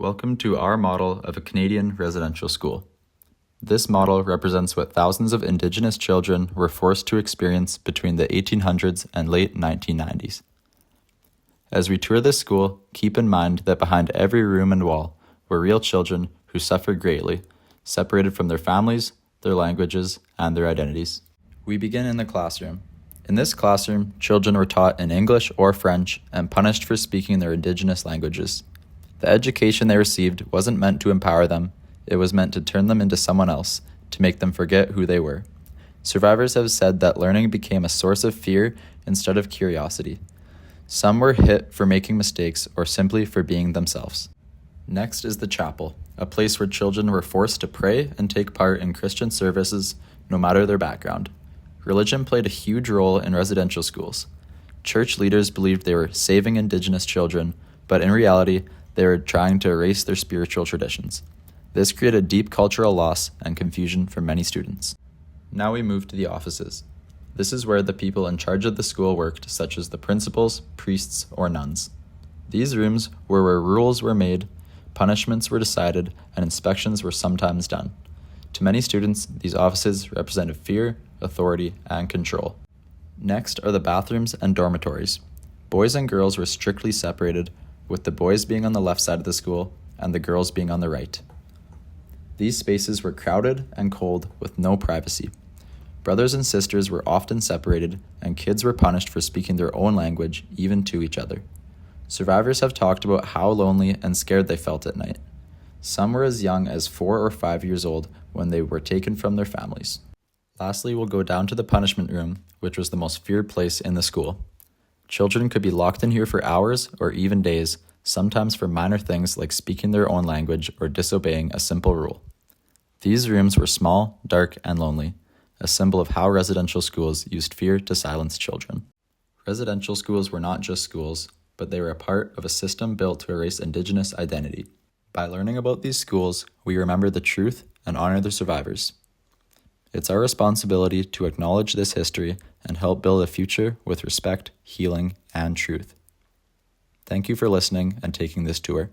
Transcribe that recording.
Welcome to our model of a Canadian residential school. This model represents what thousands of Indigenous children were forced to experience between the 1800s and late 1990s. As we tour this school, keep in mind that behind every room and wall were real children who suffered greatly, separated from their families, their languages, and their identities. We begin in the classroom. In this classroom, children were taught in English or French and punished for speaking their Indigenous languages. The education they received wasn't meant to empower them, it was meant to turn them into someone else, to make them forget who they were. Survivors have said that learning became a source of fear instead of curiosity. Some were hit for making mistakes or simply for being themselves. Next is the chapel, a place where children were forced to pray and take part in Christian services, no matter their background. Religion played a huge role in residential schools. Church leaders believed they were saving Indigenous children, but in reality, they were trying to erase their spiritual traditions. This created deep cultural loss and confusion for many students. Now we move to the offices. This is where the people in charge of the school worked, such as the principals, priests, or nuns. These rooms were where rules were made, punishments were decided, and inspections were sometimes done. To many students, these offices represented fear, authority, and control. Next are the bathrooms and dormitories. Boys and girls were strictly separated, with the boys being on the left side of the school and the girls being on the right. These spaces were crowded and cold with no privacy. Brothers and sisters were often separated, and kids were punished for speaking their own language, even to each other. Survivors have talked about how lonely and scared they felt at night. Some were as young as 4 or 5 years old when they were taken from their families. Lastly, we'll go down to the punishment room, which was the most feared place in the school. Children could be locked in here for hours or even days, sometimes for minor things like speaking their own language or disobeying a simple rule. These rooms were small, dark, and lonely, a symbol of how residential schools used fear to silence children. Residential schools were not just schools, but they were a part of a system built to erase Indigenous identity. By learning about these schools, we remember the truth and honor the survivors. It's our responsibility to acknowledge this history and help build a future with respect, healing, and truth. Thank you for listening and taking this tour.